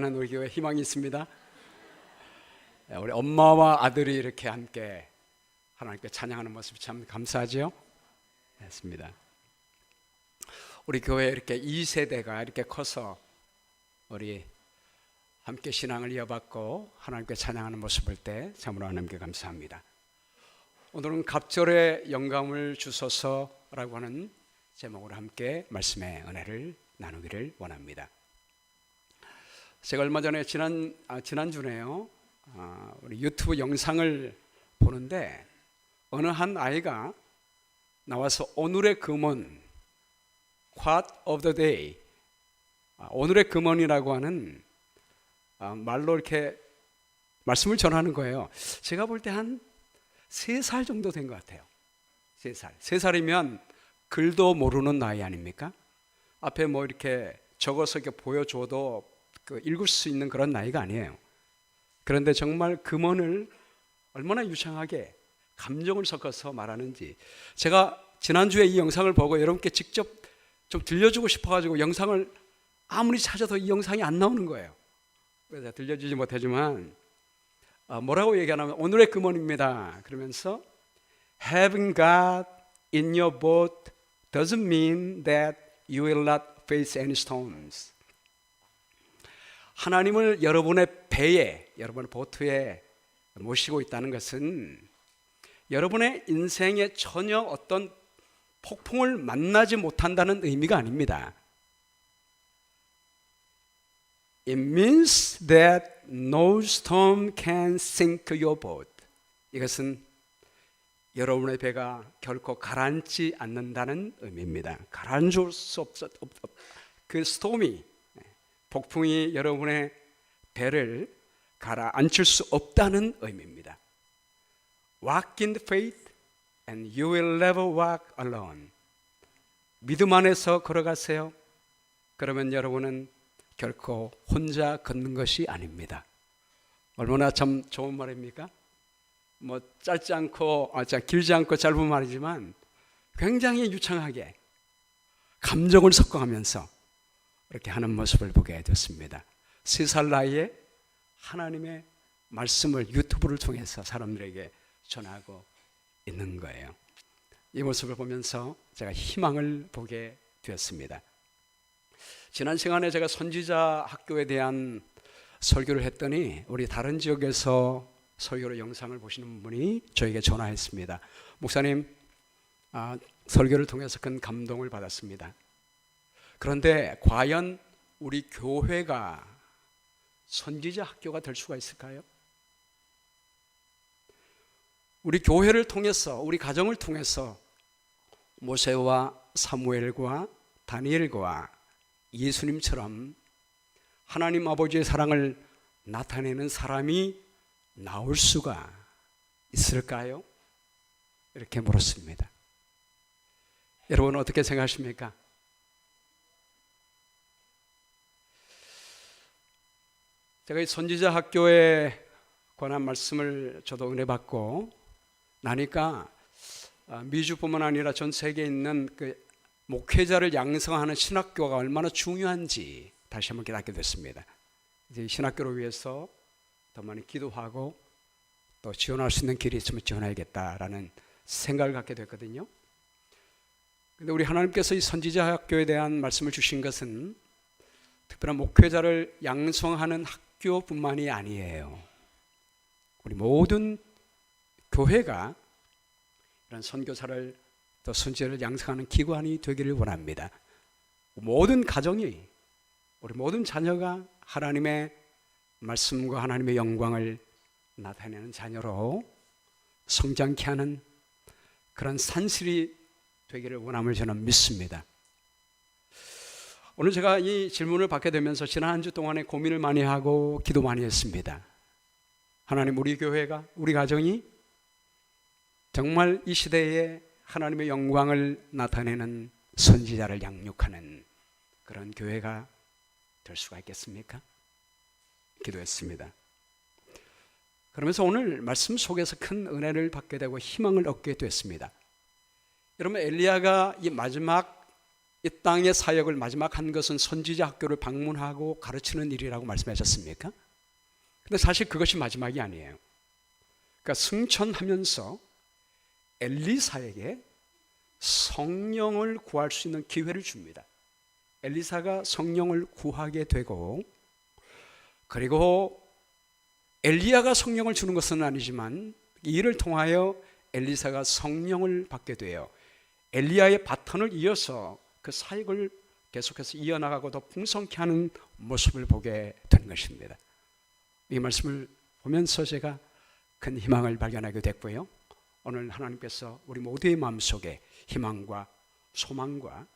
우리 교회 희망이 있습니다. 우리 엄마와 아들이 이렇게 함께 하나님께 찬양하는 모습이 참 감사하죠. 했습니다. 우리 교회 이렇게 2세대가 이렇게 커서 우리 함께 신앙을 이어받고 하나님께 찬양하는 모습을 볼 때 참으로 하나님께 감사합니다. 오늘은 갑절의 영감을 주소서라고 하는 제목으로 함께 말씀의 은혜를 나누기를 원합니다. 제가 얼마 전에 지난주에요, 우리 유튜브 영상을 보는데 어느 한 아이가 나와서 오늘의 금언, Quote of the Day, 오늘의 금언이라고 하는 말로 이렇게 말씀을 전하는 거예요. 제가 볼 때 한 3살 정도 된 것 같아요. 3살. 3살이면 글도 모르는 나이 아닙니까? 앞에 뭐 이렇게 적어서 이렇게 보여줘도 읽을 수 있는 그런 나이가 아니에요. 그런데 정말 금언을 얼마나 유창하게 감정을 섞어서 말하는지, 제가 지난주에 이 영상을 보고 여러분께 직접 좀 들려주고 싶어가지고 영상을 아무리 찾아도 이 영상이 안 나오는 거예요. 그래서 들려주지 못하지만 뭐라고 얘기하냐면 오늘의 금언입니다. 그러면서 Having God in your boat doesn't mean that you will not face any storms. 하나님을 여러분의 배에, 여러분의 보트에 모시고 있다는 것은 여러분의 인생에 전혀 어떤 폭풍을 만나지 못한다는 의미가 아닙니다. It means that no storm can sink your boat. 이것은 여러분의 배가 결코 가라앉지 않는다는 의미입니다. 가라앉을 수 없어. 그 스톰이, 폭풍이 여러분의 배를 가라앉힐 수 없다는 의미입니다. Walk in the faith and you will never walk alone. 믿음 안에서 걸어가세요. 그러면 여러분은 결코 혼자 걷는 것이 아닙니다. 얼마나 참 좋은 말입니까? 뭐 짧지 않고 길지 않고 짧은 말이지만 굉장히 유창하게 감정을 섞어가면서 이렇게 하는 모습을 보게 됐습니다. 3살 나이에 하나님의 말씀을 유튜브를 통해서 사람들에게 전하고 있는 거예요. 이 모습을 보면서 제가 희망을 보게 되었습니다. 지난 시간에 제가 선지자 학교에 대한 설교를 했더니 우리 다른 지역에서 설교로 영상을 보시는 분이 저에게 전화했습니다. 목사님, 설교를 통해서 큰 감동을 받았습니다. 그런데 과연 우리 교회가 선지자 학교가 될 수가 있을까요? 우리 교회를 통해서, 우리 가정을 통해서 모세와 사무엘과 다니엘과 예수님처럼 하나님 아버지의 사랑을 나타내는 사람이 나올 수가 있을까요? 이렇게 물었습니다. 여러분은 어떻게 생각하십니까? 제가 이 선지자 학교에 관한 말씀을 저도 은혜 받고 나니까 미주뿐만 아니라 전 세계에 있는 그 목회자를 양성하는 신학교가 얼마나 중요한지 다시 한번 깨닫게 됐습니다. 이제 신학교를 위해서 더 많이 기도하고 또 지원할 수 있는 길이 있으면 지원해야겠다라는 생각을 갖게 됐거든요. 그런데 우리 하나님께서 이 선지자 학교에 대한 말씀을 주신 것은 특별한 목회자를 양성하는 학교뿐만이 아니에요. 우리 모든 교회가 이런 선교사를 또 선지자를 양성하는 기관이 되기를 원합니다. 모든 가정이, 우리 모든 자녀가 하나님의 말씀과 하나님의 영광을 나타내는 자녀로 성장케 하는 그런 산실이 되기를 원함을 저는 믿습니다. 오늘 제가 이 질문을 받게 되면서 지난 한 주 동안에 고민을 많이 하고 기도 많이 했습니다. 하나님, 우리 교회가, 우리 가정이 정말 이 시대에 하나님의 영광을 나타내는 선지자를 양육하는 그런 교회가 될 수가 있겠습니까? 기도했습니다. 그러면서 오늘 말씀 속에서 큰 은혜를 받게 되고 희망을 얻게 됐습니다. 여러분, 엘리야가 이 마지막 이 땅의 사역을 마지막 한 것은 선지자 학교를 방문하고 가르치는 일이라고 말씀하셨습니까? 근데 사실 그것이 마지막이 아니에요. 그러니까 승천하면서 엘리사에게 성령을 구할 수 있는 기회를 줍니다. 엘리사가 성령을 구하게 되고, 그리고 엘리야가 성령을 주는 것은 아니지만 이를 통하여 엘리사가 성령을 받게 돼요. 엘리야의 바톤을 이어서 그 사역을 계속해서 이어나가고 더 풍성케 하는 모습을 보게 된 것입니다. 이 말씀을 보면서 제가 큰 희망을 발견하게 됐고요. 오늘 하나님께서 우리 모두의 마음속에 희망과 소망과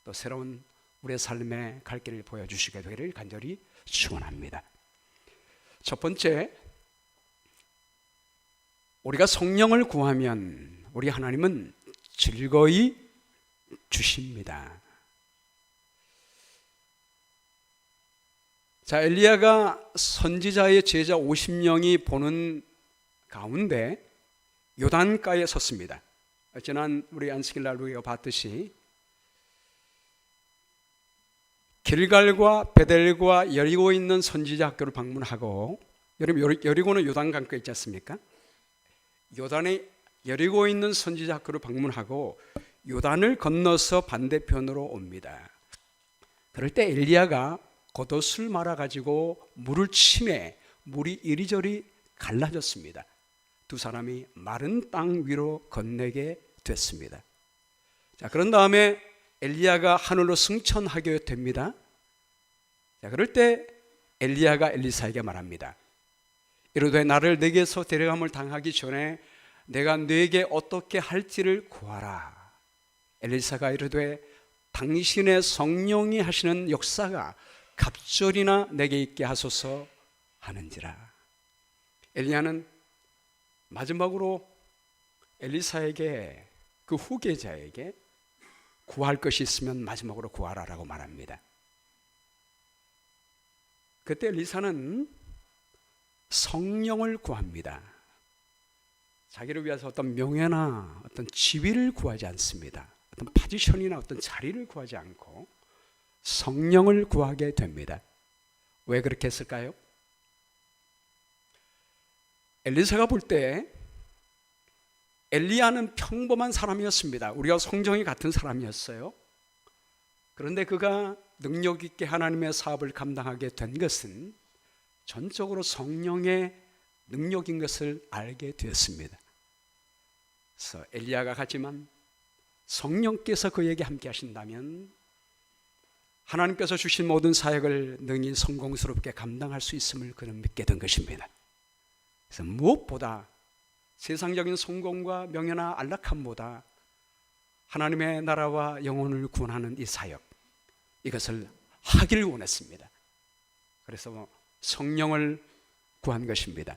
또 새로운 우리의 삶의 갈 길을 보여주시게 되기를 간절히 축원합니다. 첫 번째, 우리가 성령을 구하면 우리 하나님은 즐거이 주십니다. 자, 엘리야가 선지자의 제자 50명이 보는 가운데 요단가에 섰습니다. 지난 우리 안식일 날 우리가 봤듯이 길갈과 베델과 여리고에 있는 선지자 학교를 방문하고, 여러분 여리고는 요단강가에 있지 않습니까? 여리고에 있는 선지자 학교를 방문하고 요단을 건너서 반대편으로 옵니다. 그럴 때 엘리야가 겉옷을 말아가지고 물을 치매 물이 이리저리 갈라졌습니다. 두 사람이 마른 땅 위로 건너게 됐습니다. 자, 그런 다음에 엘리야가 하늘로 승천하게 됩니다. 자, 그럴 때 엘리야가 엘리사에게 말합니다. 이르되 나를 내게서 데려감을 당하기 전에 내가 네게 어떻게 할지를 구하라. 엘리사가 이르되 당신의 성령이 하시는 역사가 갑절이나 내게 있게 하소서 하는지라. 엘리야는 마지막으로 엘리사에게, 그 후계자에게 구할 것이 있으면 마지막으로 구하라라고 말합니다. 그때 엘리사는 성령을 구합니다. 자기를 위해서 어떤 명예나 어떤 지위를 구하지 않습니다. 어떤 포지션이나 어떤 자리를 구하지 않고 성령을 구하게 됩니다. 왜 그렇게 했을까요? 엘리사가 볼 때 엘리야는 평범한 사람이었습니다. 우리가 성정이 같은 사람이었어요. 그런데 그가 능력 있게 하나님의 사업을 감당하게 된 것은 전적으로 성령의 능력인 것을 알게 되었습니다. 그래서 엘리야가 가지만 성령께서 그에게 함께 하신다면 하나님께서 주신 모든 사역을 능히 성공스럽게 감당할 수 있음을 그는 믿게 된 것입니다. 그래서 무엇보다 세상적인 성공과 명예나 안락함보다 하나님의 나라와 영혼을 구원하는 이 사역, 이것을 하기를 원했습니다. 그래서 성령을 구한 것입니다.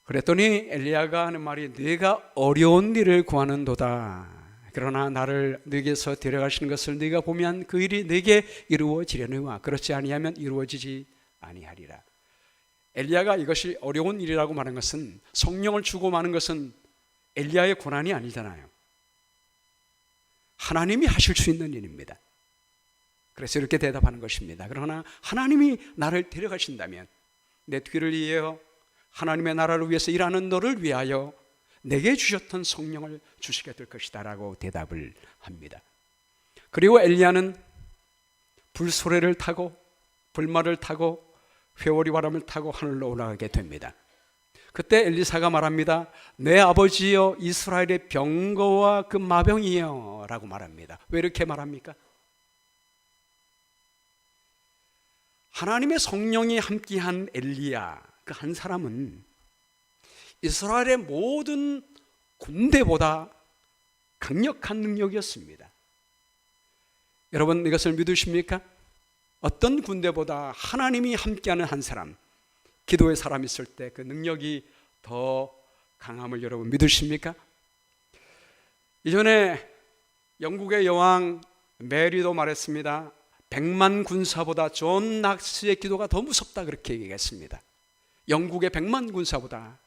그랬더니 엘리야가 하는 말이 네가 어려운 일을 구하는도다. 그러나 나를 네게서 데려가시는 것을 네가 보면 그 일이 네게 이루어지려니와 그렇지 아니하면 이루어지지 아니하리라. 엘리야가 이것이 어려운 일이라고 말한 것은, 성령을 주고 마는 것은 엘리야의 고난이 아니잖아요. 하나님이 하실 수 있는 일입니다. 그래서 이렇게 대답하는 것입니다. 그러나 하나님이 나를 데려가신다면 내 뒤를 이어 하나님의 나라를 위해서 일하는 너를 위하여 내게 주셨던 성령을 주시게 될 것이다 라고 대답을 합니다. 그리고 엘리야는 불소래를 타고 불말을 타고 회오리 바람을 타고 하늘로 올라가게 됩니다. 그때 엘리사가 말합니다. 내 아버지여 이스라엘의 병거와 그 마병이여 라고 말합니다. 왜 이렇게 말합니까? 하나님의 성령이 함께한 엘리야, 그 한 사람은 이스라엘의 모든 군대보다 강력한 능력이었습니다. 여러분 이것을 믿으십니까? 어떤 군대보다 하나님이 함께하는 한 사람, 기도의 사람이 있을 때 그 능력이 더 강함을 여러분 믿으십니까? 이전에 영국의 여왕 메리도 말했습니다. 100만 군사보다 존 낙스의 기도가 더 무섭다 그렇게 얘기했습니다. 영국의 100만 군사보다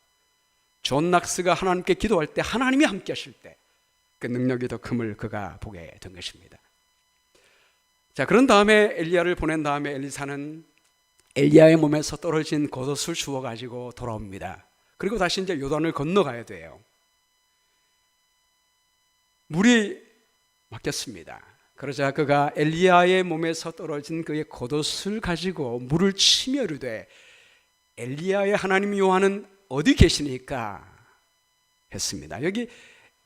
존 낙스가 하나님께 기도할 때, 하나님이 함께 하실 때 그 능력이 더 큼을 그가 보게 된 것입니다. 자, 그런 다음에 엘리야를 보낸 다음에 엘리사는 엘리야의 몸에서 떨어진 겉옷을 주워 가지고 돌아옵니다. 그리고 다시 이제 요단을 건너가야 돼요. 물이 막혔습니다. 그러자 그가 엘리야의 몸에서 떨어진 그의 겉옷을 가지고 물을 치며 이르되 엘리야의 하나님 여호와는 어디 계시니까 했습니다. 여기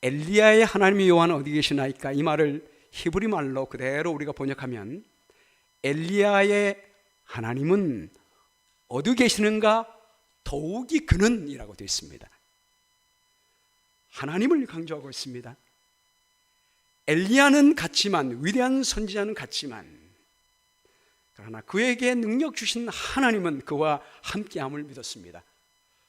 엘리야의 하나님 여호와는 어디 계시나이까, 이 말을 히브리 말로 그대로 우리가 번역하면 엘리야의 하나님은 어디 계시는가 더욱이 그는 이라고 되어 있습니다. 하나님을 강조하고 있습니다. 엘리야는 같지만, 위대한 선지자는 같지만, 그러나 그에게 능력 주신 하나님은 그와 함께함을 믿었습니다.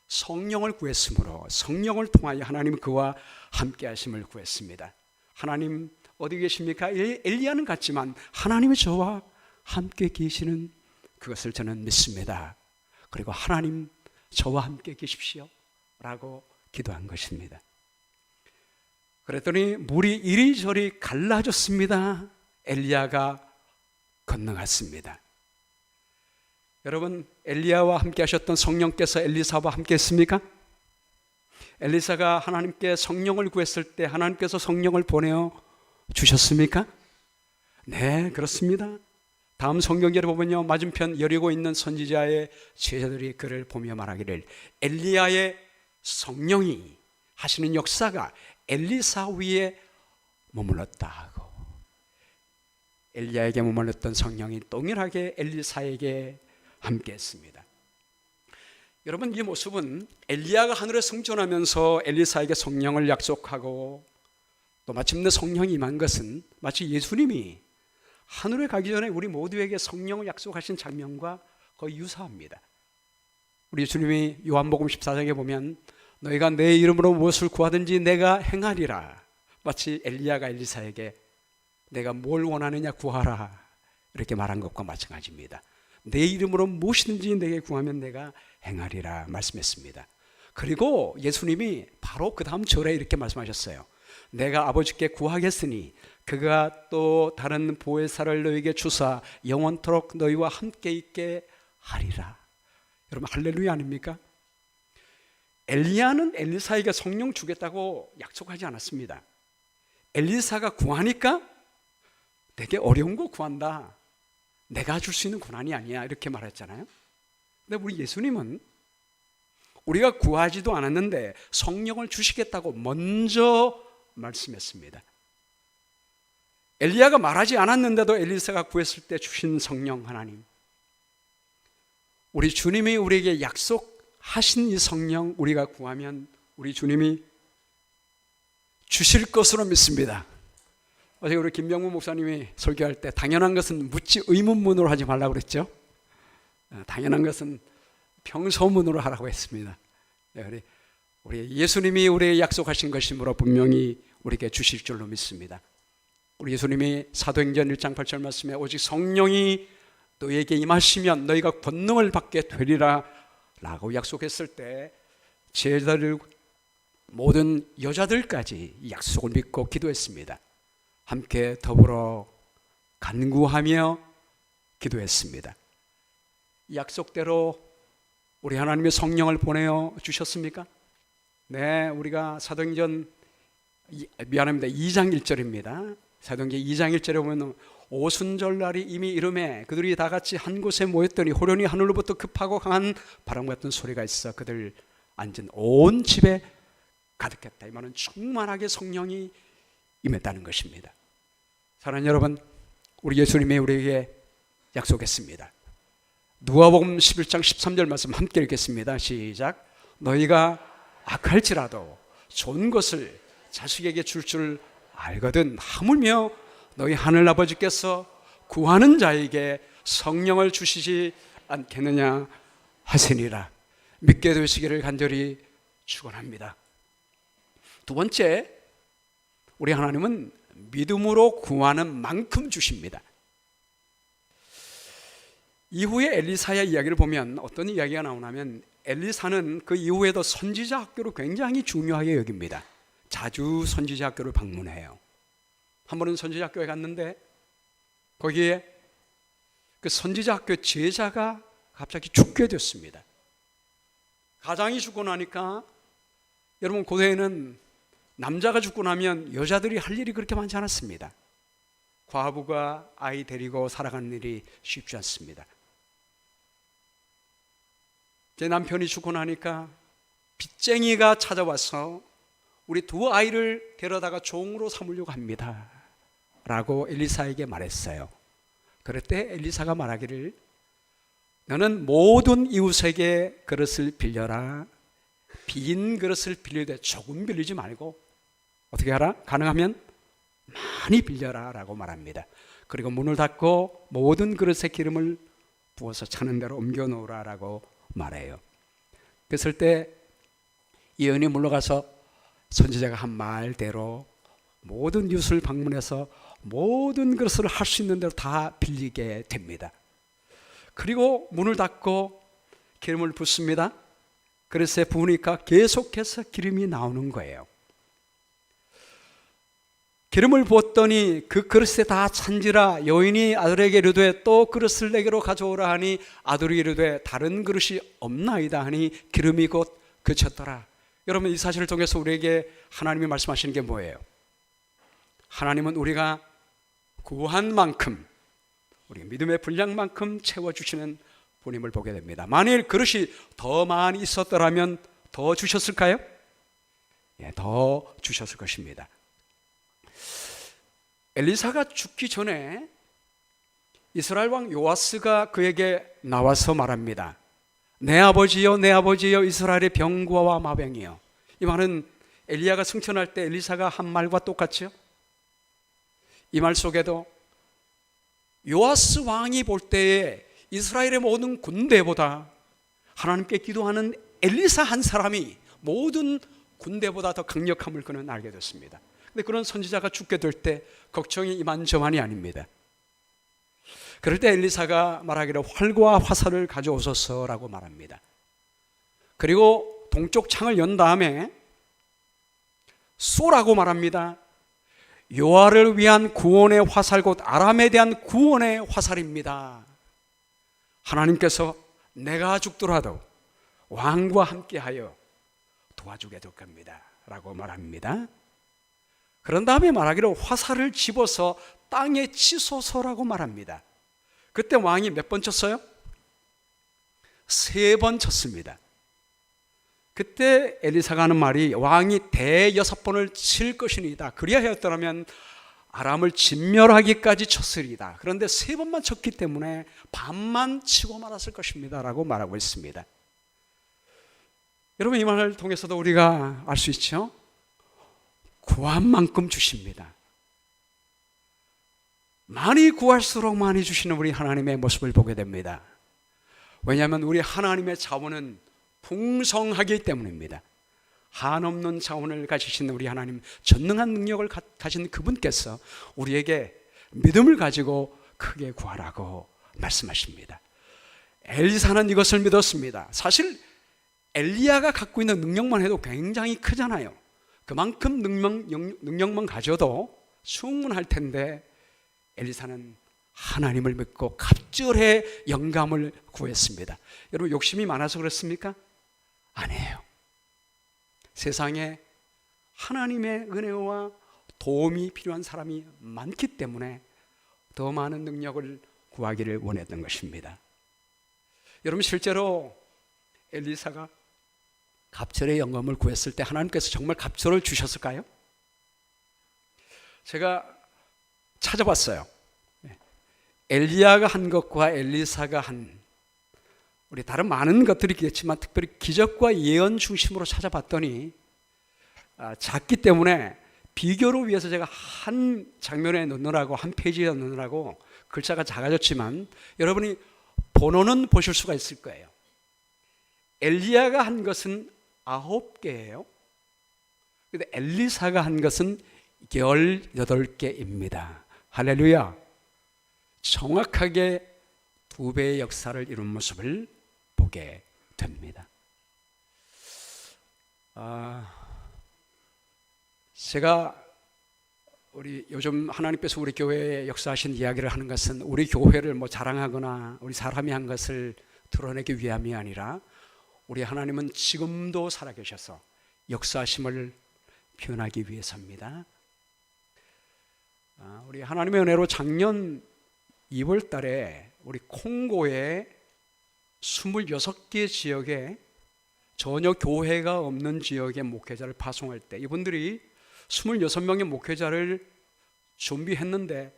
성령을 구했으므로 성령을 통하여 하나님은 그와 함께하심을 구했습니다. 하나님 어디 계십니까? 엘리야는 같지만 하나님이 저와 함께 계시는 그것을 저는 믿습니다. 그리고 하나님 저와 함께 계십시오 라고 기도한 것입니다. 그랬더니 물이 이리저리 갈라졌습니다. 엘리야가 건너갔습니다. 여러분, 엘리야와 함께 하셨던 성령께서 엘리사와 함께 했습니까? 엘리사가 하나님께 성령을 구했을 때 하나님께서 성령을 보내어 주셨습니까? 네, 그렇습니다. 다음 성경절에 보면요, 맞은편 여리고 있는 선지자의 제자들이 그를 보며 말하기를 엘리야의 성령이 하시는 역사가 엘리사 위에 머물렀다 하고, 엘리야에게 머물렀던 성령이 동일하게 엘리사에게 함께 했습니다. 여러분, 이 모습은 엘리야가 하늘에 승천하면서 엘리사에게 성령을 약속하고 또 마침내 성령이 임한 것은 마치 예수님이 하늘에 가기 전에 우리 모두에게 성령을 약속하신 장면과 거의 유사합니다. 우리 예수님이 요한복음 14장에 보면 너희가 내 이름으로 무엇을 구하든지 내가 행하리라, 마치 엘리야가 엘리사에게 내가 뭘 원하느냐 구하라 이렇게 말한 것과 마찬가지입니다. 내 이름으로 무엇이든지 내게 구하면 내가 행하리라 말씀했습니다. 그리고 예수님이 바로 그 다음 절에 이렇게 말씀하셨어요. 내가 아버지께 구하겠으니 그가 또 다른 보혜사를 너희에게 주사 영원토록 너희와 함께 있게 하리라. 여러분, 할렐루야 아닙니까? 엘리야는 엘리사에게 성령 주겠다고 약속하지 않았습니다. 엘리사가 구하니까 되게 어려운 거 구한다, 내가 줄 수 있는 고난이 아니야 이렇게 말했잖아요. 근데 우리 예수님은 우리가 구하지도 않았는데 성령을 주시겠다고 먼저 말씀했습니다. 엘리야가 말하지 않았는데도 엘리사가 구했을 때 주신 성령 하나님, 우리 주님이 우리에게 약속하신 이 성령 우리가 구하면 우리 주님이 주실 것으로 믿습니다. 어제 우리 김명문 목사님이 설교할 때 당연한 것은 묻지 의문문으로 하지 말라고 그랬죠. 당연한 것은 평소문으로 하라고 했습니다. 우리 예수님이 우리에게 약속하신 것이므로 분명히 우리에게 주실 줄로 믿습니다. 우리 예수님이 사도행전 1장 8절 말씀에 오직 성령이 너희에게 임하시면 너희가 권능을 받게 되리라 라고 약속했을 때 제자들 모든 여자들까지 이 약속을 믿고 기도했습니다. 함께 더불어 간구하며 기도했습니다. 약속대로 우리 하나님의 성령을 보내어 주셨습니까? 네, 우리가 사도행전 2장 1절입니다. 사도행전 2장 1절에 보면 오순절날이 이미 이름에 그들이 다 같이 한 곳에 모였더니 호련히 하늘로부터 급하고 강한 바람 같은 소리가 있어 그들 앉은 온 집에 가득했다. 이 말은 충만하게 성령이 임했다는 것입니다. 사랑하는 여러분, 우리 예수님이 우리에게 약속했습니다. 누가복음 11장 13절 말씀 함께 읽겠습니다. 시작. 너희가 악할지라도 좋은 것을 자식에게 줄 알거든 하물며 너희 하늘아버지께서 구하는 자에게 성령을 주시지 않겠느냐 하시니라. 믿게 되시기를 간절히 축원합니다. 두 번째, 우리 하나님은 믿음으로 구하는 만큼 주십니다. 이후에 엘리사의 이야기를 보면 어떤 이야기가 나오냐면 엘리사는 그 이후에도 선지자 학교를 굉장히 중요하게 여깁니다. 자주 선지자 학교를 방문해요. 한 번은 선지자 학교에 갔는데 거기에 그 선지자 학교 제자가 갑자기 죽게 됐습니다. 가장이 죽고 나니까, 여러분 고대에는 남자가 죽고 나면 여자들이 할 일이 그렇게 많지 않았습니다. 과부가 아이 데리고 살아가는 일이 쉽지 않습니다. 제 남편이 죽고 나니까 빚쟁이가 찾아와서 우리 두 아이를 데려다가 종으로 삼으려고 합니다 라고 엘리사에게 말했어요. 그럴 때 엘리사가 말하기를, 너는 모든 이웃에게 그릇을 빌려라. 빈 그릇을 빌릴 때 조금 빌리지 말고 어떻게 하라? 가능하면 많이 빌려라 라고 말합니다. 그리고 문을 닫고 모든 그릇에 기름을 부어서 차는 대로 옮겨 놓으라 라고 말해요. 그랬을 때 이 여인이 물러가서 선지자가 한 말대로 모든 이웃을 방문해서 모든 그릇을 할 수 있는 대로 다 빌리게 됩니다. 그리고 문을 닫고 기름을 붓습니다. 그릇에 부으니까 계속해서 기름이 나오는 거예요. 기름을 부었더니 그 그릇에 다 찬지라 여인이 아들에게 이르되 또 그릇을 내게로 가져오라 하니 아들이 이르되 다른 그릇이 없나이다 하니 기름이 곧 그쳤더라. 여러분, 이 사실을 통해서 우리에게 하나님이 말씀하시는 게 뭐예요? 하나님은 우리가 구한 만큼, 우리 믿음의 분량만큼 채워주시는 분임을 보게 됩니다. 만일 그릇이 더 많이 있었더라면 더 주셨을까요? 예, 더 주셨을 것입니다. 엘리사가 죽기 전에 이스라엘 왕 요아스가 그에게 나와서 말합니다. 내 아버지여, 내 아버지여, 이스라엘의 병거와 마병이여. 이 말은 엘리야가 승천할 때 엘리사가 한 말과 똑같죠? 이 말 속에도 요아스 왕이 볼 때에 이스라엘의 모든 군대보다 하나님께 기도하는 엘리사 한 사람이 모든 군대보다 더 강력함을 그는 알게 됐습니다. 근데 그런 선지자가 죽게 될 때 걱정이 이만저만이 아닙니다. 그럴 때 엘리사가 말하기를 활과 화살을 가져오소서라고 말합니다. 그리고 동쪽 창을 연 다음에 쏘라고 말합니다. 요아를 위한 구원의 화살, 곧 아람에 대한 구원의 화살입니다. 하나님께서 내가 죽더라도 왕과 함께하여 도와주게 될 겁니다 라고 말합니다. 그런 다음에 말하기를 화살을 집어서 땅에 치소서라고 말합니다. 그때 왕이 몇 번 쳤어요? 3번 쳤습니다. 그때 엘리사가 하는 말이 왕이 대6번을 칠 것이니이다. 그리하였더라면 아람을 진멸하기까지 쳤으리이다. 그런데 3번만 쳤기 때문에 반만 치고 말았을 것입니다 라고 말하고 있습니다. 여러분, 이 말을 통해서도 우리가 알 수 있죠? 구한 만큼 주십니다. 많이 구할수록 많이 주시는 우리 하나님의 모습을 보게 됩니다. 왜냐하면 우리 하나님의 자원은 풍성하기 때문입니다. 한없는 자원을 가지신 우리 하나님, 전능한 능력을 가진 그분께서 우리에게 믿음을 가지고 크게 구하라고 말씀하십니다. 엘리사는 이것을 믿었습니다. 사실 엘리야가 갖고 있는 능력만 해도 굉장히 크잖아요. 그만큼 능력만 가져도 충분할 텐데 엘리사는 하나님을 믿고 갑절의 영감을 구했습니다. 여러분, 욕심이 많아서 그렇습니까? 아니에요. 세상에 하나님의 은혜와 도움이 필요한 사람이 많기 때문에 더 많은 능력을 구하기를 원했던 것입니다. 여러분, 실제로 엘리사가 갑절의 영감을 구했을 때 하나님께서 정말 갑절을 주셨을까요? 제가 찾아봤어요. 엘리야가 한 것과 엘리사가 한 우리 다른 많은 것들이 있겠지만 특별히 기적과 예언 중심으로 찾아봤더니 작기 때문에 비교를 위해서 제가 한 장면에 넣느라고, 한 페이지에 넣느라고 글자가 작아졌지만 여러분이 번호는 보실 수가 있을 거예요. 엘리야가 한 것은 9개예요. 근데 엘리사가 한 것은 18개입니다. 할렐루야. 정확하게 2배의 역사를 이룬 모습을 보게 됩니다. 제가 우리 요즘 하나님께서 우리 교회에 역사하신 이야기를 하는 것은 우리 교회를 뭐 자랑하거나 우리 사람이 한 것을 드러내기 위함이 아니라 우리 하나님은 지금도 살아계셔서 역사하심을 표현하기 위해서입니다. 우리 하나님의 은혜로 작년 2월 달에 우리 콩고의 26개 지역에 전혀 교회가 없는 지역의 목회자를 파송할 때 이분들이 26명의 목회자를 준비했는데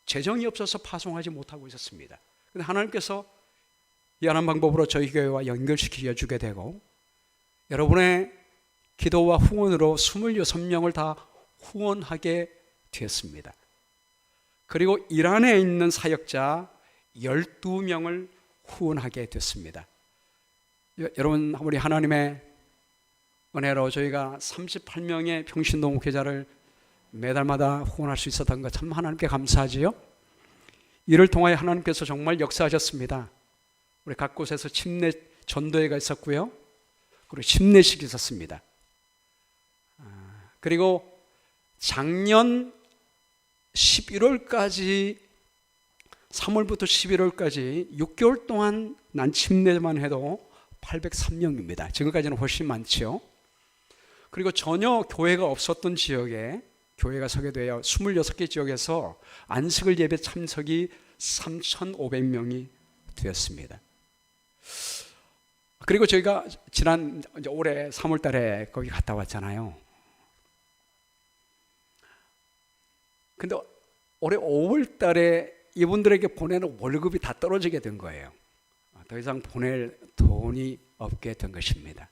재정이 없어서 파송하지 못하고 있었습니다. 그런데 하나님께서 희한한 방법으로 저희 교회와 연결시켜 주게 되고 여러분의 기도와 후원으로 26명을 다 후원하게 되었습니다. 그리고 이란에 있는 사역자 12명을 후원하게 됐습니다. 여러분, 우리 하나님의 은혜로 저희가 38명의 평신도 목회자를 매달마다 후원할 수 있었던 것 참 하나님께 감사하지요. 이를 통하여 하나님께서 정말 역사하셨습니다. 우리 각 곳에서 침례 전도회가 있었고요, 그리고 침례식이 있었습니다. 그리고 작년 11월까지 3월부터 11월까지 6개월 동안 난 침례만 해도 803명입니다. 지금까지는 훨씬 많죠. 그리고 전혀 교회가 없었던 지역에 교회가 서게 되어 26개 지역에서 안식을 예배 참석이 3,500명이 되었습니다. 그리고 저희가 지난 올해 3월 달에 거기 갔다 왔잖아요. 근데 올해 5월 달에 이분들에게 보내는 월급이 다 떨어지게 된 거예요. 더 이상 보낼 돈이 없게 된 것입니다.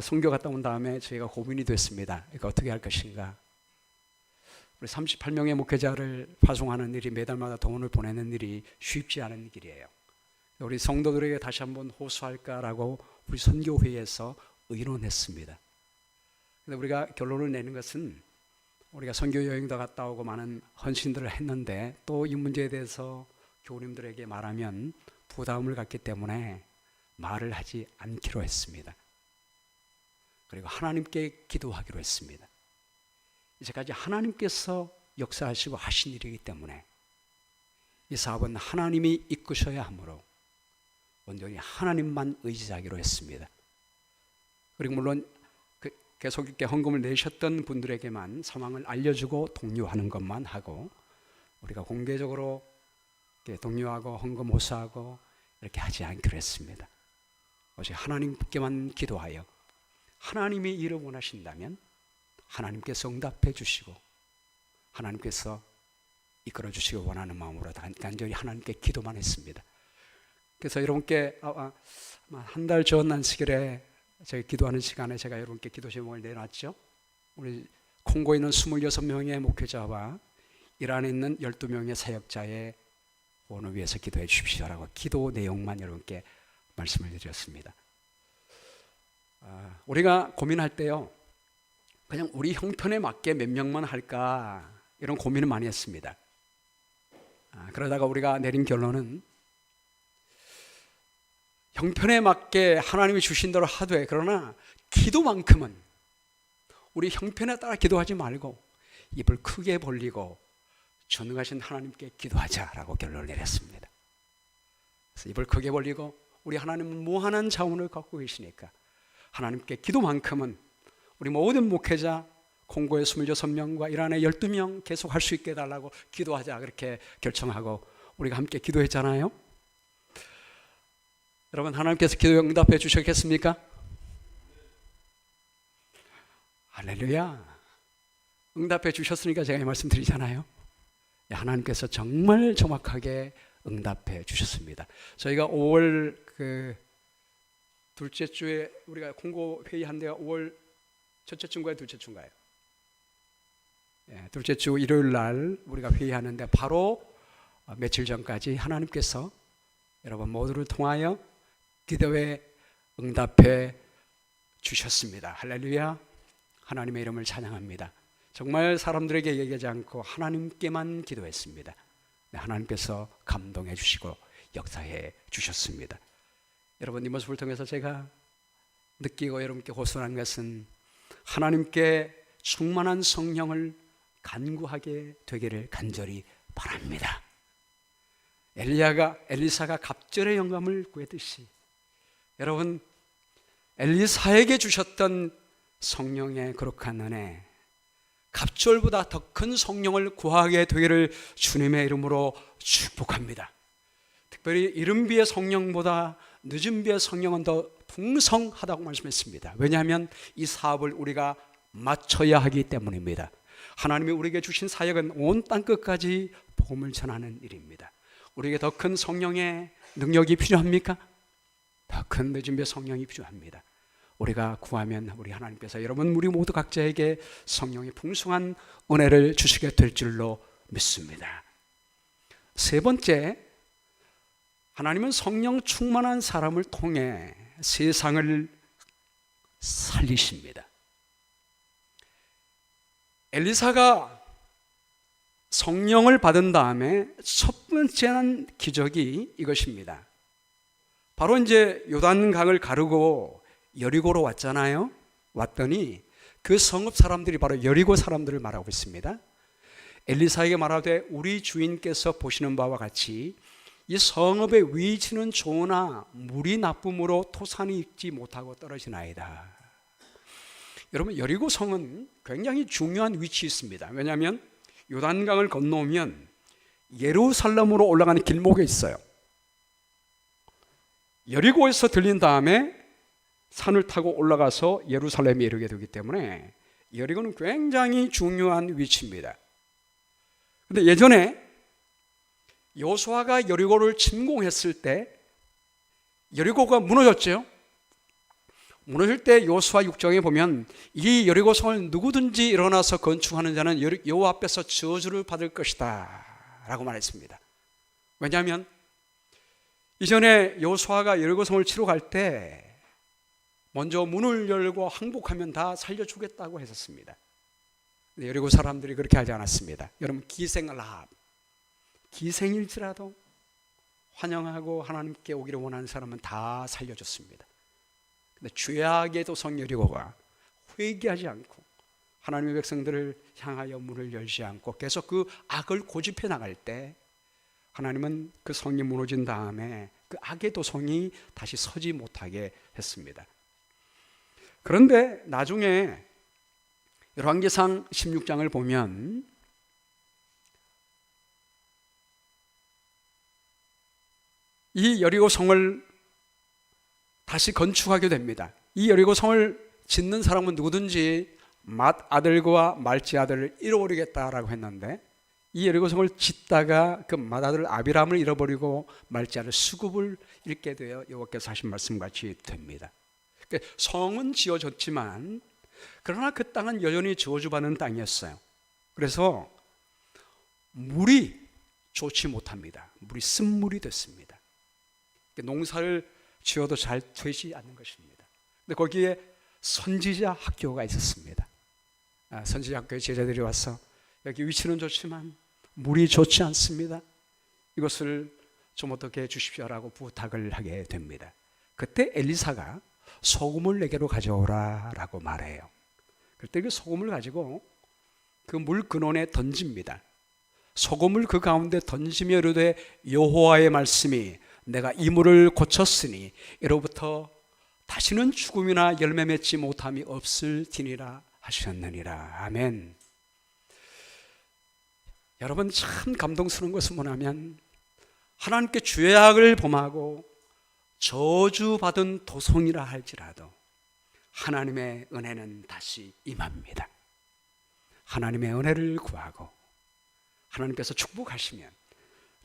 선교 갔다 온 다음에 저희가 고민이 됐습니다. 이거 어떻게 할 것인가. 우리 38명의 목회자를 파송하는 일이 매달마다 돈을 보내는 일이 쉽지 않은 일이에요. 우리 성도들에게 다시 한번 호소할까라고 우리 선교회에서 의논했습니다. 근데 우리가 결론을 내는 것은 우리가 선교 여행도 갔다 오고 많은 헌신들을 했는데 또 이 문제에 대해서 교우님들에게 말하면 부담을 갖기 때문에 말을 하지 않기로 했습니다. 그리고 하나님께 기도하기로 했습니다. 이제까지 하나님께서 역사하시고 하신 일이기 때문에 이 사업은 하나님이 이끄셔야 하므로 온전히 하나님만 의지하기로 했습니다. 그리고 물론 계속 이렇게 헌금을 내셨던 분들에게만 상황을 알려주고 독려하는 것만 하고 우리가 공개적으로 독려하고 헌금 호소하고 이렇게 하지 않기로 했습니다. 오직 하나님께만 기도하여 하나님이 이를 원하신다면 하나님께서 응답해 주시고 하나님께서 이끌어 주시기 원하는 마음으로 간절히 하나님께 기도만 했습니다. 그래서 여러분께 한 달 전 안식일에 저희 기도하는 시간에 제가 여러분께 기도 제목을 내놨죠. 우리 콩고에 있는 26명의 목회자와 이란에 있는 12명의 사역자의 후원을 위해서 기도해 주십시오라고 기도 내용만 여러분께 말씀을 드렸습니다. 우리가 고민할 때요, 그냥 우리 형편에 맞게 몇 명만 할까 이런 고민을 많이 했습니다. 그러다가 우리가 내린 결론은 형편에 맞게 하나님이 주신 대로 하되 그러나 기도만큼은 우리 형편에 따라 기도하지 말고 입을 크게 벌리고 전능하신 하나님께 기도하자라고 결론을 내렸습니다. 그래서 입을 크게 벌리고 우리 하나님은 무한한 자원을 갖고 계시니까 하나님께 기도만큼은 우리 모든 목회자 콩고의 26명과 이란의 12명 계속 할 수 있게 해달라고 기도하자 그렇게 결정하고 우리가 함께 기도했잖아요. 여러분, 하나님께서 기도에 응답해 주셨겠습니까? 할렐루야. 응답해 주셨으니까 제가 이 말씀 드리잖아요. 하나님께서 정말 정확하게 응답해 주셨습니다. 저희가 5월 둘째 주에 우리가 콩고 회의한 데가 5월 첫째 주인가요? 둘째 주인가요? 둘째 주 일요일 날 우리가 회의하는데 바로 며칠 전까지 하나님께서 여러분 모두를 통하여 기도에 응답해 주셨습니다. 할렐루야. 하나님의 이름을 찬양합니다. 정말 사람들에게 얘기하지 않고 하나님께만 기도했습니다. 하나님께서 감동해 주시고 역사해 주셨습니다. 여러분, 이 모습을 통해서 제가 느끼고 여러분께 호소하는 것은 하나님께 충만한 성령을 간구하게 되기를 간절히 바랍니다. 엘리사가 갑절의 영감을 구했듯이 여러분, 엘리사에게 주셨던 성령의 거룩한 은혜, 갑절보다 더 큰 성령을 구하게 되기를 주님의 이름으로 축복합니다. 특별히 이른 비의 성령보다 늦은 비의 성령은 더 풍성하다고 말씀했습니다. 왜냐하면 이 사업을 우리가 마쳐야 하기 때문입니다. 하나님이 우리에게 주신 사역은 온 땅끝까지 복음을 전하는 일입니다. 우리에게 더 큰 성령의 능력이 필요합니까? 더 큰 늦은 비의 성령이 필요합니다. 우리가 구하면 우리 하나님께서 여러분, 우리 모두 각자에게 성령의 풍성한 은혜를 주시게 될 줄로 믿습니다. 세 번째, 하나님은 성령 충만한 사람을 통해 세상을 살리십니다. 엘리사가 성령을 받은 다음에 첫 번째 기적이 이것입니다. 바로 이제 요단강을 가르고 여리고로 왔잖아요. 왔더니 그 성읍 사람들이 바로 여리고 사람들을 말하고 있습니다. 엘리사에게 말하되 우리 주인께서 보시는 바와 같이 이 성읍의 위치는 좋으나 물이 나쁨으로 토산이 익지 못하고 떨어지나이다. 여러분, 여리고 성은 굉장히 중요한 위치에 있습니다. 왜냐하면 요단강을 건너오면 예루살렘으로 올라가는 길목에 있어요. 여리고에서 들린 다음에 산을 타고 올라가서 예루살렘에 이르게 되기 때문에 여리고는 굉장히 중요한 위치입니다. 그런데 예전에 여호수아가 여리고를 침공했을 때 여리고가 무너졌죠. 무너질 때 여호수아 6장에 보면 이 여리고 성을 누구든지 일어나서 건축하는 자는 여호와 앞에서 저주를 받을 것이다 라고 말했습니다. 왜냐하면 이전에 여호수아가 여리고 성을 치러 갈 때 먼저 문을 열고 항복하면 다 살려주겠다고 했었습니다. 근데 여리고 사람들이 그렇게 하지 않았습니다. 여러분, 기생일지라도 환영하고 하나님께 오기를 원하는 사람은 다 살려줬습니다. 근데 죄악의 도성 여리고가 회개하지 않고 하나님의 백성들을 향하여 문을 열지 않고 계속 그 악을 고집해 나갈 때 하나님은 그 성이 무너진 다음에 그 악의 도성이 다시 서지 못하게 했습니다. 그런데 나중에 열왕기상 16장을 보면 이 여리고 성을 다시 건축하게 됩니다. 이 여리고 성을 짓는 사람은 누구든지 맏아들과 말지아들을 잃어버리겠다라고 했는데 이 여리고 성을 짓다가 그 맏아들 아비람을 잃어버리고 말지아들 수굽을 잃게 되어 여호와께서 하신 말씀같이 됩니다. 성은 지어졌지만 그러나 그 땅은 여전히 저주받는 땅이었어요. 그래서 물이 좋지 못합니다. 물이 쓴물이 됐습니다. 농사를 지어도 잘 되지 않는 것입니다. 근데 거기에 선지자 학교가 있었습니다. 선지자 학교에 제자들이 와서 여기 위치는 좋지만 물이 좋지 않습니다. 이것을 좀 어떻게 해 주십시오라고 부탁을 하게 됩니다. 그때 엘리사가 소금을 내게로 가져오라 라고 말해요. 그때 그 소금을 가지고 그 물 근원에 던집니다. 소금을 그 가운데 던지며 이르되 여호와의 말씀이 내가 이 물을 고쳤으니 이로부터 다시는 죽음이나 열매 맺지 못함이 없을지니라 하셨느니라. 아멘. 여러분, 참 감동스러운 것은 뭐냐면 하나님께 죄악을 범하고 저주받은 도성이라 할지라도 하나님의 은혜는 다시 임합니다. 하나님의 은혜를 구하고 하나님께서 축복하시면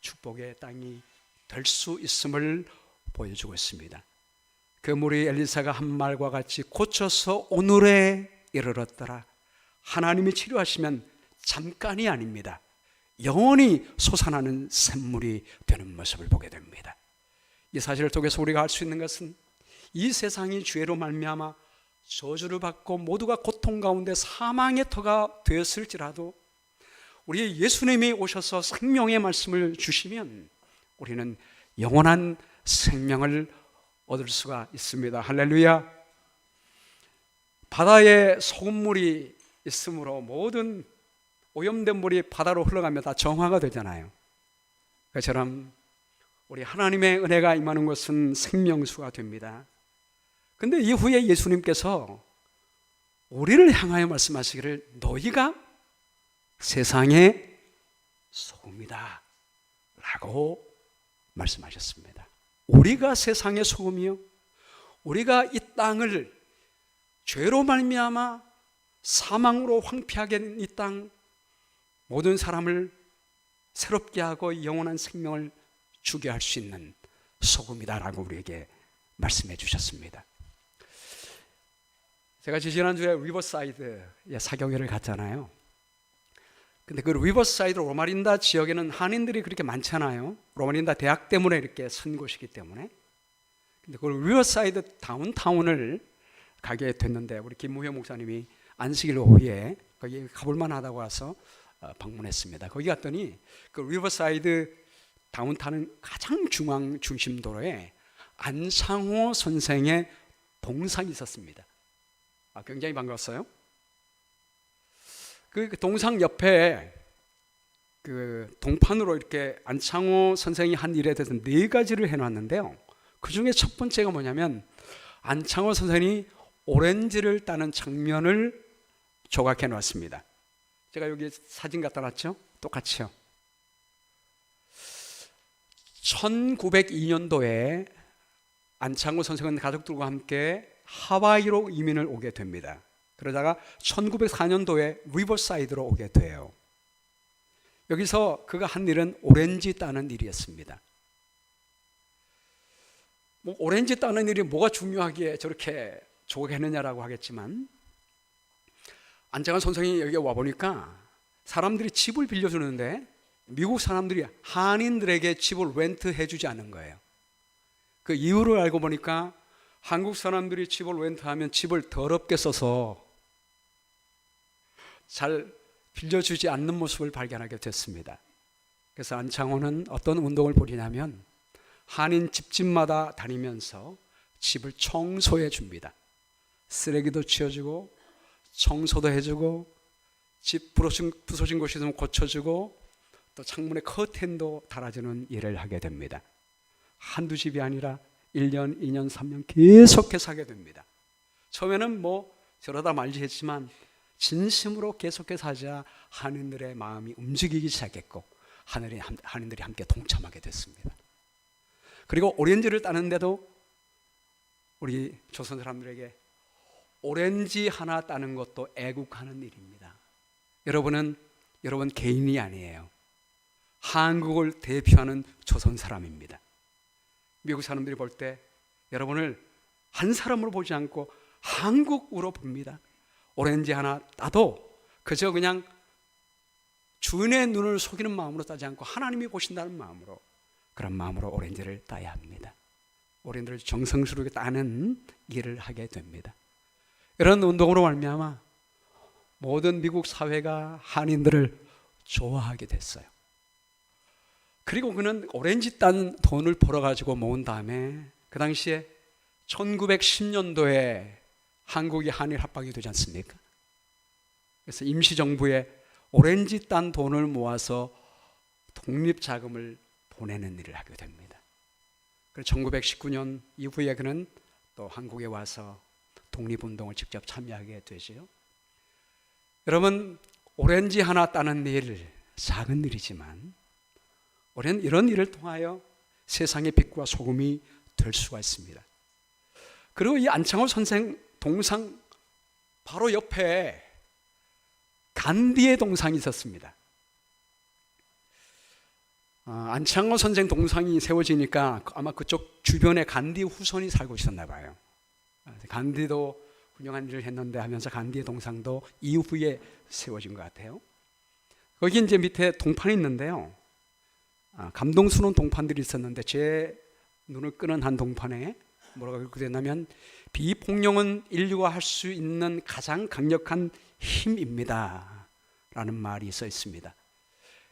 축복의 땅이 될 수 있음을 보여주고 있습니다. 그 물이 엘리사가 한 말과 같이 고쳐서 오늘에 이르렀더라. 하나님이 치료하시면 잠깐이 아닙니다. 영원히 솟아나는 샘물이 되는 모습을 보게 됩니다. 이 사실을 통해서 우리가 알 수 있는 것은 이 세상이 죄로 말미암아 저주를 받고 모두가 고통 가운데 사망의 터가 되었을지라도 우리 예수님이 오셔서 생명의 말씀을 주시면 우리는 영원한 생명을 얻을 수가 있습니다. 할렐루야. 바다에 소금물이 있으므로 모든 오염된 물이 바다로 흘러가면 다 정화가 되잖아요. 그처럼 우리 하나님의 은혜가 임하는 것은 생명수가 됩니다. 근데 이후에 예수님께서 우리를 향하여 말씀하시기를 너희가 세상의 소금이다 라고 말씀하셨습니다. 우리가 세상의 소금이요, 우리가 이 땅을 죄로 말미암아 사망으로 황폐하게 된 이 땅, 모든 사람을 새롭게 하고 영원한 생명을 주게 할 수 있는 소금이다라고 우리에게 말씀해 주셨습니다. 제가 지난주에 리버사이드에 사경회를 갔잖아요. 근데 그 리버사이드 로마린다 지역에는 한인들이 그렇게 많잖아요. 로마린다 대학 때문에 이렇게 선 곳이기 때문에. 근데 그 리버사이드 다운타운을 가게 됐는데 우리 김무효 목사님이 안식일 오후에 거기 가볼 만하다고 와서 방문했습니다. 거기 갔더니 그 리버사이드 다운타운 가장 중심도로에 안창호 선생의 동상이 있었습니다. 굉장히 반가웠어요. 그 동상 옆에 그 동판으로 이렇게 안창호 선생이 한 일에 대해서 4가지를 해놨는데요. 그 중에 첫 번째가 뭐냐면 안창호 선생이 오렌지를 따는 장면을 조각해 놨습니다. 제가 여기 사진 갖다 놨죠? 똑같이요. 1902년도에 안창호 선생은 가족들과 함께 하와이로 이민을 오게 됩니다. 그러다가 1904년도에 리버사이드로 오게 돼요. 여기서 그가 한 일은 오렌지 따는 일이었습니다. 오렌지 따는 일이 뭐가 중요하기에 저렇게 조각했느냐라고 하겠지만, 안창호 선생이 여기 와보니까 사람들이 집을 빌려주는데 미국 사람들이 한인들에게 집을 렌트해 주지 않는 거예요. 그 이유를 알고 보니까 한국 사람들이 집을 렌트하면 집을 더럽게 써서 잘 빌려주지 않는 모습을 발견하게 됐습니다. 그래서 안창호는 어떤 운동을 벌이냐면 한인 집집마다 다니면서 집을 청소해 줍니다. 쓰레기도 치워주고 청소도 해주고 집 부서진 곳이 있으면 고쳐주고 또 창문에 커튼도 달아주는 일을 하게 됩니다. 한두 집이 아니라 1년, 2년, 3년 계속해서 하게 됩니다. 처음에는 저러다 말지 했지만 진심으로 계속해서 하자 한인들의 마음이 움직이기 시작했고 한인들이 함께 동참하게 됐습니다. 그리고 오렌지를 따는데도 우리 조선 사람들에게 오렌지 하나 따는 것도 애국하는 일입니다. 여러분 개인이 아니에요. 한국을 대표하는 조선 사람입니다. 미국 사람들이 볼 때 여러분을 한 사람으로 보지 않고 한국으로 봅니다. 오렌지 하나 따도 그저 그냥 주인의 눈을 속이는 마음으로 따지 않고 하나님이 보신다는 마음으로, 그런 마음으로 오렌지를 따야 합니다. 오렌지를 정성스럽게 따는 일을 하게 됩니다. 이런 운동으로 말미암아 모든 미국 사회가 한인들을 좋아하게 됐어요. 그리고 그는 오렌지 딴 돈을 벌어가지고 모은 다음에 그 당시에 1910년도에 한국이 한일 합방이 되지 않습니까? 그래서 임시정부에 오렌지 딴 돈을 모아서 독립자금을 보내는 일을 하게 됩니다. 그래서 1919년 이후에 그는 또 한국에 와서 독립운동을 직접 참여하게 되죠. 여러분, 오렌지 하나 따는 일, 작은 일이지만 우리는 이런 일을 통하여 세상의 빛과 소금이 될 수가 있습니다. 그리고 이 안창호 선생 동상 바로 옆에 간디의 동상이 있었습니다. 안창호 선생 동상이 세워지니까 아마 그쪽 주변에 간디 후손이 살고 있었나 봐요. 간디도 훌륭한 일을 했는데 하면서 간디의 동상도 이후에 세워진 것 같아요. 거기 이제 밑에 동판이 있는데요. 감동스러운 동판들이 있었는데 제 눈을 끄는 한 동판에 뭐라고 되냐면 비폭력은 인류가 할 수 있는 가장 강력한 힘입니다 라는 말이 써 있습니다.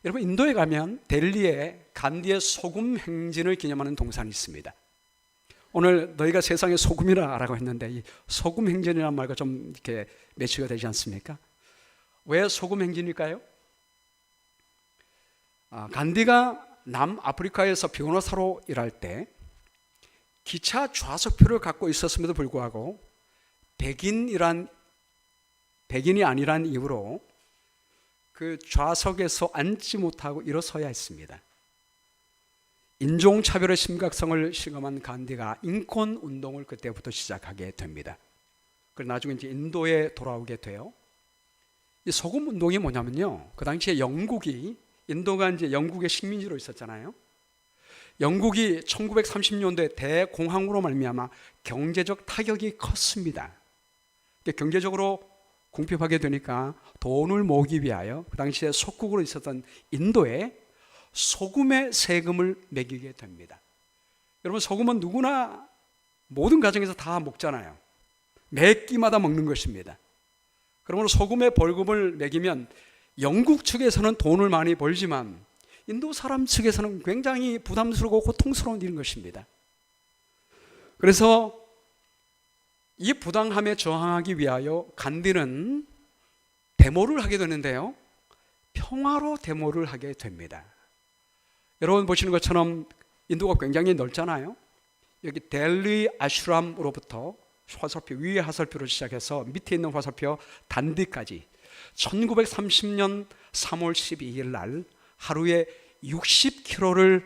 여러분, 인도에 가면 델리에 간디의 소금 행진을 기념하는 동상이 있습니다. 오늘 너희가 세상의 소금이라 라고 했는데 이 소금 행진이라는 말과 좀 이렇게 매치가 되지 않습니까? 왜 소금 행진일까요? 간디가 남아프리카에서 변호사로 일할 때 기차 좌석표를 갖고 있었음에도 불구하고 백인이 아니란 이유로 그 좌석에서 앉지 못하고 일어서야 했습니다. 인종차별의 심각성을 실감한 간디가 인권운동을 그때부터 시작하게 됩니다. 그리고 나중에 이제 인도에 돌아오게 돼요. 이 소금운동이 뭐냐면요, 그 당시에 인도가 이제 영국의 식민지로 있었잖아요. 영국이 1930년대 대공황으로 말미암아 경제적 타격이 컸습니다. 경제적으로 궁핍하게 되니까 돈을 모으기 위하여 그 당시에 속국으로 있었던 인도에 소금의 세금을 매기게 됩니다. 여러분, 소금은 누구나 모든 가정에서 다 먹잖아요. 매 끼마다 먹는 것입니다. 그러므로 소금의 벌금을 매기면 영국 측에서는 돈을 많이 벌지만 인도 사람 측에서는 굉장히 부담스럽고 고통스러운 일인 것입니다. 그래서 이 부당함에 저항하기 위하여 간디는 데모를 하게 되는데요, 평화로 데모를 하게 됩니다. 여러분 보시는 것처럼 인도가 굉장히 넓잖아요. 여기 델리 아슈람으로부터 화살표, 위의 화살표로 시작해서 밑에 있는 화살표 단디까지 1930년 3월 12일 날 하루에 60km를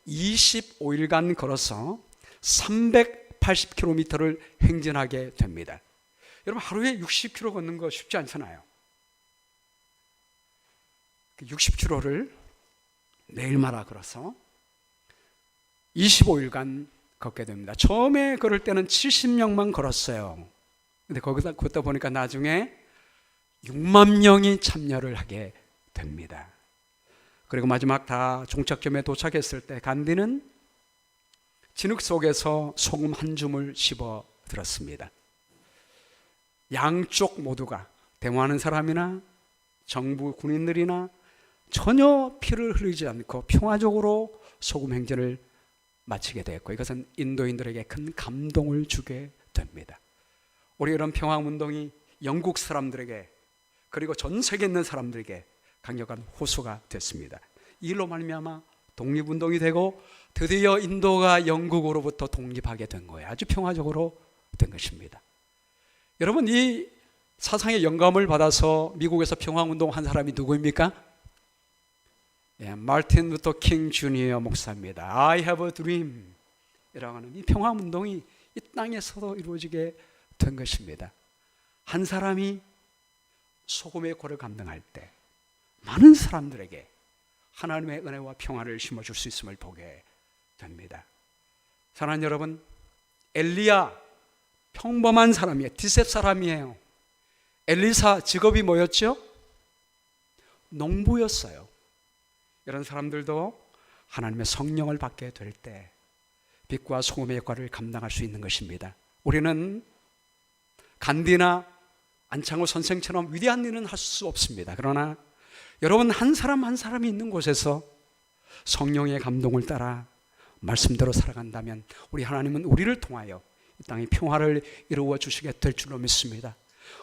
25일간 걸어서 380km를 행진하게 됩니다. 여러분, 하루에 60km 걷는 거 쉽지 않잖아요. 60km를 내일마다 걸어서 25일간 걷게 됩니다. 처음에 걸을 때는 70명만 걸었어요. 근데 걷다 보니까 나중에 6만 명이 참여를 하게 됩니다. 그리고 마지막 다 종착점에 도착했을 때 간디는 진흙 속에서 소금 한 줌을 씹어 들었습니다. 양쪽 모두가 데모하는 사람이나 정부 군인들이나 전혀 피를 흘리지 않고 평화적으로 소금 행진을 마치게 되었고, 이것은 인도인들에게 큰 감동을 주게 됩니다. 우리 이런 평화운동이 영국 사람들에게 그리고 전 세계에 있는 사람들에게 강력한 호소가 됐습니다. 이 일로 말미암아 독립운동이 되고 드디어 인도가 영국으로부터 독립하게 된 거예요. 아주 평화적으로 된 것입니다. 여러분, 이 사상의 영감을 받아서 미국에서 평화운동 한 사람이 누구입니까? 마틴 루터 킹 주니어 목사입니다. I have a dream 이라고 하는 이 평화운동이 이 땅에서도 이루어지게 된 것입니다. 한 사람이 소금의 고를 감당할 때 많은 사람들에게 하나님의 은혜와 평화를 심어줄 수 있음을 보게 됩니다. 사랑하는 여러분, 엘리야 평범한 사람이에요. 디셉 사람이에요. 엘리사 직업이 뭐였죠? 농부였어요. 이런 사람들도 하나님의 성령을 받게 될 때 빛과 소금의 역할을 감당할 수 있는 것입니다. 우리는 간디나 안창호 선생처럼 위대한 일은 할 수 없습니다. 그러나 여러분, 한 사람 한 사람이 있는 곳에서 성령의 감동을 따라 말씀대로 살아간다면 우리 하나님은 우리를 통하여 이 땅의 평화를 이루어 주시게 될 줄로 믿습니다.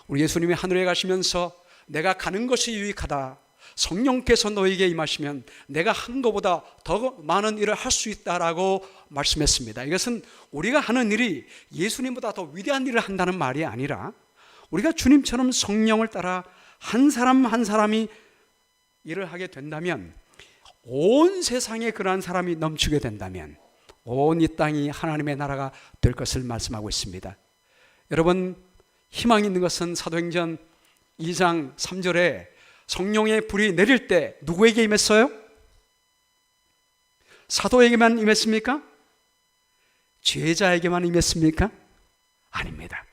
우리 예수님이 하늘에 가시면서 내가 가는 것이 유익하다, 성령께서 너에게 임하시면 내가 한 것보다 더 많은 일을 할 수 있다라고 말씀했습니다. 이것은 우리가 하는 일이 예수님보다 더 위대한 일을 한다는 말이 아니라 우리가 주님처럼 성령을 따라 한 사람 한 사람이 일을 하게 된다면, 온 세상에 그러한 사람이 넘치게 된다면 온 이 땅이 하나님의 나라가 될 것을 말씀하고 있습니다. 여러분, 희망이 있는 것은 사도행전 2장 3절에 성령의 불이 내릴 때 누구에게 임했어요? 사도에게만 임했습니까? 제자에게만 임했습니까? 아닙니다.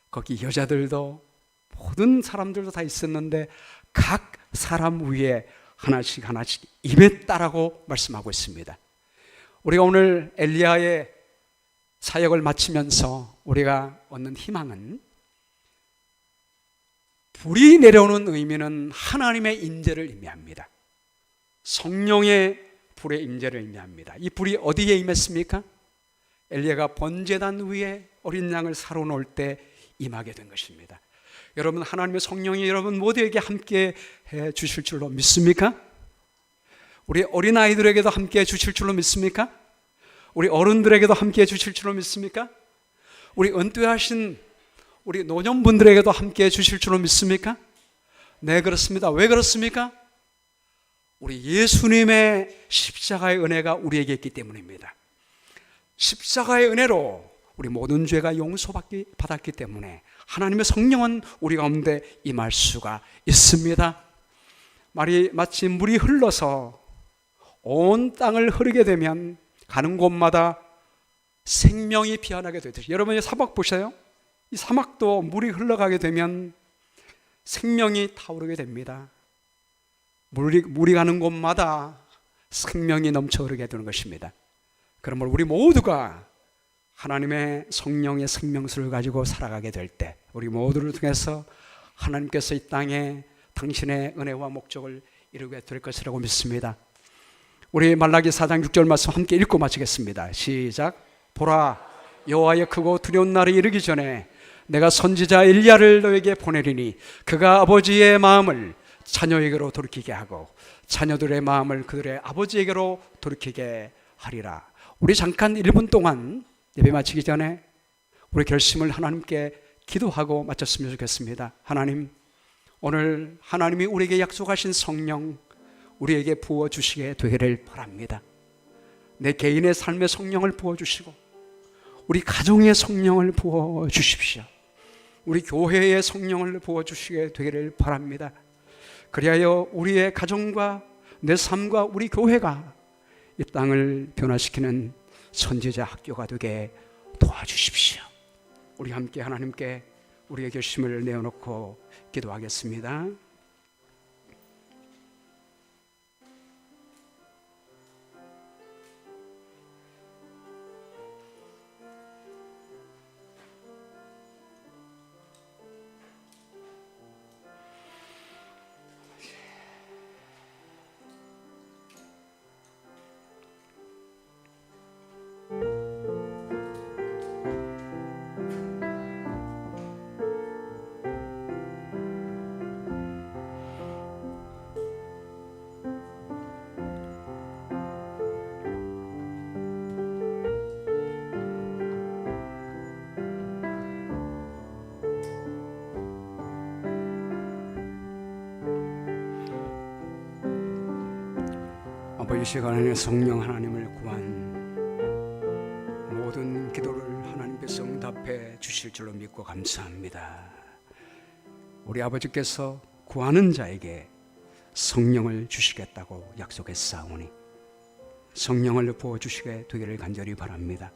거기 여자들도 모든 사람들도 다 있었는데 각 사람 위에 하나씩 하나씩 임했다라고 말씀하고 있습니다. 우리가 오늘 엘리야의 사역을 마치면서 우리가 얻는 희망은, 불이 내려오는 의미는 하나님의 임재를 의미합니다. 성령의 불의 임재를 의미합니다. 이 불이 어디에 임했습니까? 엘리야가 번제단 위에 어린 양을 사러 놓을 때 임하게 된 것입니다. 여러분, 하나님의 성령이 여러분 모두에게 함께 해 주실 줄로 믿습니까? 우리 어린아이들에게도 함께해 주실 줄로 믿습니까? 우리 어른들에게도 함께해 주실 줄로 믿습니까? 우리 은퇴하신 우리 노년분들에게도 함께해 주실 줄로 믿습니까? 네, 그렇습니다. 왜 그렇습니까? 우리 예수님의 십자가의 은혜가 우리에게 있기 때문입니다. 십자가의 은혜로 우리 모든 죄가 용서받기 때문에 하나님의 성령은 우리 가운데 임할 수가 있습니다. 마치 물이 흘러서 온 땅을 흐르게 되면 가는 곳마다 생명이 피어나게 되듯이, 여러분이 사막 보세요. 이 사막도 물이 흘러가게 되면 생명이 타오르게 됩니다. 물이 가는 곳마다 생명이 넘쳐 흐르게 되는 것입니다. 그러므로 우리 모두가 하나님의 성령의 생명수를 가지고 살아가게 될 때 우리 모두를 통해서 하나님께서 이 땅에 당신의 은혜와 목적을 이루게 될 것이라고 믿습니다. 우리 말라기 4장 6절 말씀 함께 읽고 마치겠습니다. 시작. 보라, 여호와의 크고 두려운 날이 이르기 전에 내가 선지자 엘리야를 너에게 보내리니 그가 아버지의 마음을 자녀에게로 돌이키게 하고 자녀들의 마음을 그들의 아버지에게로 돌이키게 하리라. 우리 잠깐 1분 동안 예배 마치기 전에 우리 결심을 하나님께 기도하고 마쳤으면 좋겠습니다. 하나님, 오늘 하나님이 우리에게 약속하신 성령 우리에게 부어주시게 되기를 바랍니다. 내 개인의 삶의 성령을 부어주시고 우리 가정의 성령을 부어주십시오. 우리 교회의 성령을 부어주시게 되기를 바랍니다. 그리하여 우리의 가정과 내 삶과 우리 교회가 이 땅을 변화시키는 선지자 학교가 되게 도와주십시오. 우리 함께 하나님께 우리의 결심을 내어놓고 기도하겠습니다. 이 시간에 성령 하나님을 구한 모든 기도를 하나님께서 응답해 주실 줄로 믿고 감사합니다. 우리 아버지께서 구하는 자에게 성령을 주시겠다고 약속했사오니 성령을 부어주시게 되기를 간절히 바랍니다.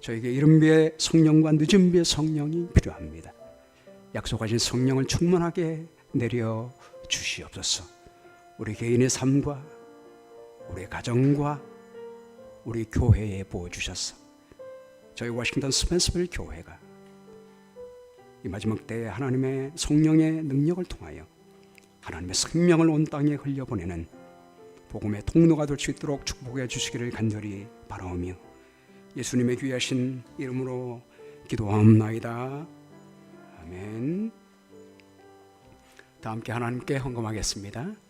저에게 이른 비의 성령과 늦은 비의 성령이 필요합니다. 약속하신 성령을 충만하게 내려 주시옵소서. 우리 개인의 삶과 우리 가정과 우리 교회에 부어주셔서 저희 워싱턴 스펜서빌 교회가 이 마지막 때에 하나님의 성령의 능력을 통하여 하나님의 생명을 온 땅에 흘려보내는 복음의 통로가 될 수 있도록 축복해 주시기를 간절히 바라오며 예수님의 귀하신 이름으로 기도하옵나이다. 아멘. 다 함께 하나님께 헌금하겠습니다.